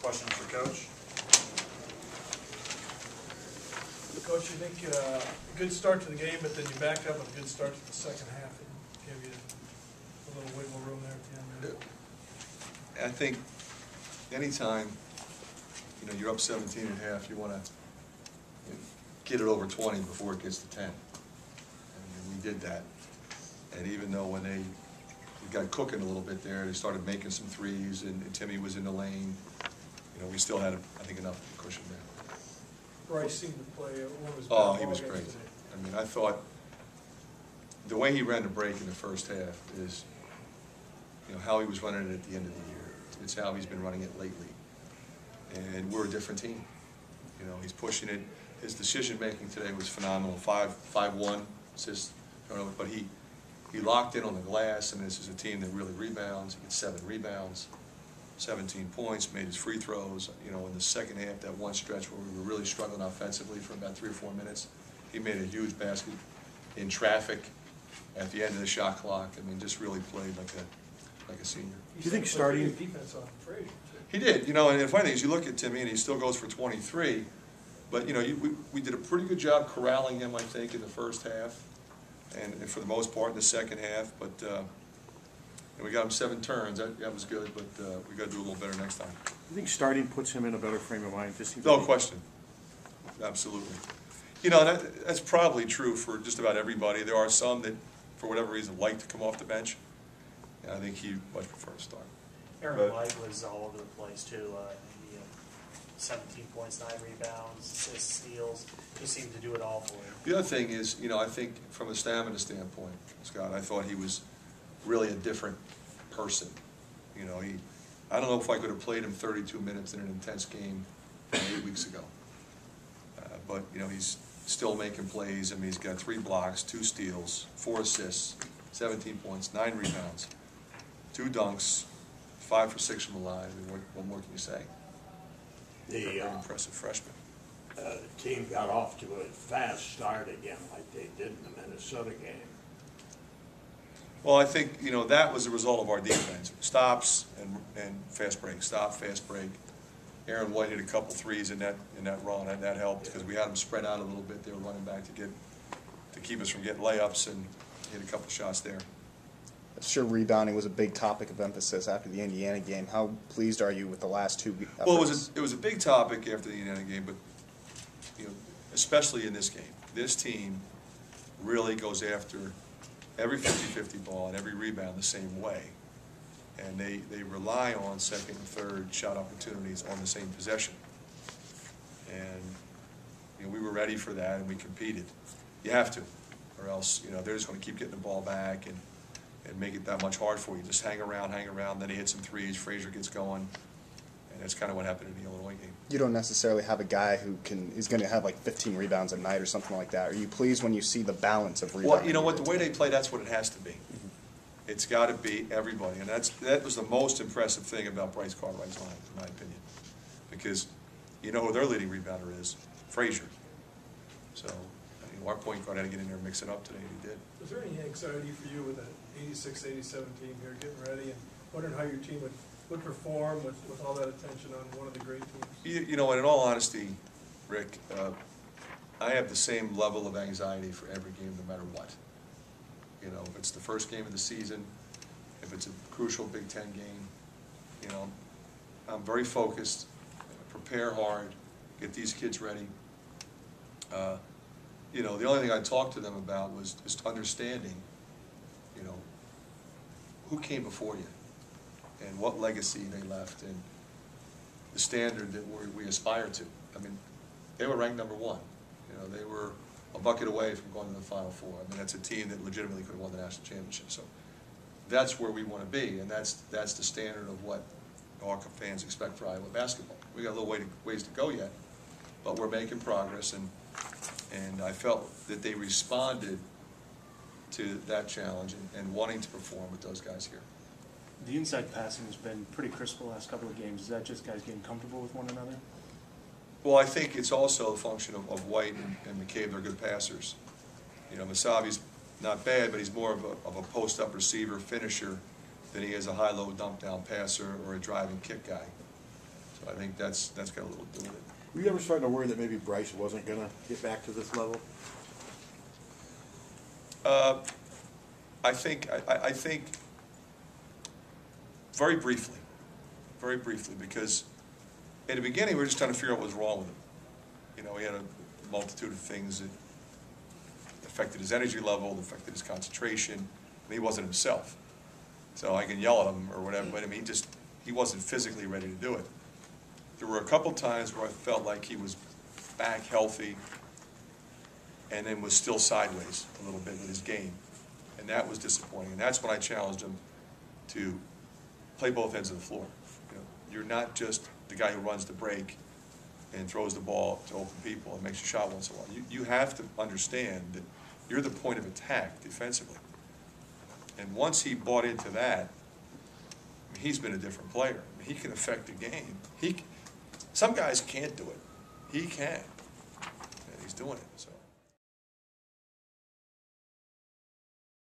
Questions for Coach? Coach, you think a good start to the game, but then you backed up with a good start to the second half and gave you a little wiggle room there at the end. I think anytime you're up 17 and a half, you want to get it over 20 before it gets to 10. And we did that. And even though when they got cooking a little bit there, they started making some threes, and Timmy was in the lane, we still had, I think, enough cushion there. Bryce seemed to play one of his Oh, best he was ball great. games today. I mean, I thought the way he ran the break in the first half is, how he was running it at the end of the year. It's how he's been running it lately. And we're a different team. He's pushing it. His decision-making today was phenomenal. 5-1 assists, but he locked in on the glass, and this is a team that really rebounds. He gets 7 rebounds, 17 points, made his free throws. In the second half, that one stretch where we were really struggling offensively for about 3 or 4 minutes, he made a huge basket in traffic at the end of the shot clock. I mean, just really played like a senior. Do you think starting defense on Frazier too? He did, and the funny thing is, you look at Timmy and he still goes for 23, but we did a pretty good job corralling him, I think, in the first half, and for the most part in the second half. But and we got him 7 turns. That was good, but we got to do a little better next time. You think starting puts him in a better frame of mind? No question, absolutely. That's probably true for just about everybody. There are some that, for whatever reason, like to come off the bench. And I think he much prefers to start. Aaron White was all over the place too. 17 points, 9 rebounds, assists, steals. He seemed to do it all for him. The other thing is, I think from a stamina standpoint, Scott, I thought he was really a different person. I don't know if I could have played him 32 minutes in an intense game 8 weeks ago. But he's still making plays. I mean, he's got 3 blocks, 2 steals, 4 assists, 17 points, 9 rebounds, 2 dunks, 5 for 6 from the line. I mean, what more can you say? Very impressive freshman. The team got off to a fast start again, like they did in the Minnesota game. Well, I think that was a result of our defense. Stops and fast break. Stop, fast break. Aaron White hit a couple threes in that run, and that helped because we had them spread out a little bit. They were running back to keep us from getting layups, and hit a couple shots there. I'm sure rebounding was a big topic of emphasis after the Indiana game. How pleased are you with the last 2 efforts? Well, it was a big topic after the Indiana game, but especially in this game, this team really goes after every 50-50 ball and every rebound the same way, and they rely on second and third shot opportunities on the same possession. And we were ready for that, and we competed. You have to, or else they're just going to keep getting the ball back and make it that much hard for you. Just hang around. Then he hits some threes. Frazier gets going, and that's kind of what happened in the Illinois game. You don't necessarily have a guy who is going to have like 15 rebounds a night or something like that. Are you pleased when you see the balance of rebounding? Well, you know what? The way they play, that's what it has to be. Mm-hmm. It's got to be everybody, and that was the most impressive thing about Bryce Cartwright's line, in my opinion, because who their leading rebounder is? Frazier. So our point guard had to get in there and mix it up today, and he did. Was there any anxiety for you with that 86-87 team here getting ready and wondering how your team would perform with all that attention on one of the great teams? And in all honesty, Rick, I have the same level of anxiety for every game no matter what. If it's the first game of the season, if it's a crucial Big Ten game, I'm very focused, prepare hard, get these kids ready. The only thing I talked to them about was just understanding, who came before you and what legacy they left and the standard that we aspire to. I mean, they were ranked number 1. They were a bucket away from going to the Final Four. I mean, that's a team that legitimately could have won the national championship. So that's where we want to be, and that's the standard of what our fans expect for Iowa basketball. We got a little ways to go yet, but we're making progress, and I felt that they responded to that challenge and wanting to perform with those guys here. The inside passing has been pretty crisp the last couple of games. Is that just guys getting comfortable with one another? Well, I think it's also a function of White and McCabe. They're good passers. Masavi's not bad, but he's more of a post-up receiver, finisher, than he is a high-low dump-down passer or a driving kick guy. So I think that's got a little to do with it. Were you ever starting to worry that maybe Bryce wasn't going to get back to this level? I think very briefly, because in the beginning we were just trying to figure out what was wrong with him. You know, he had a multitude of things that affected his energy level, affected his concentration, and he wasn't himself. So I can yell at him or whatever, but I mean, he wasn't physically ready to do it. There were a couple times where I felt like he was back healthy and then was still sideways a little bit with his game. And that was disappointing. And that's when I challenged him to play both ends of the floor. You know, you're not just the guy who runs the break and throws the ball to open people and makes a shot once in a while. You have to understand that you're the point of attack defensively. And once he bought into that, he's been a different player. He can affect the game. Some guys can't do it. He can. And he's doing it. So.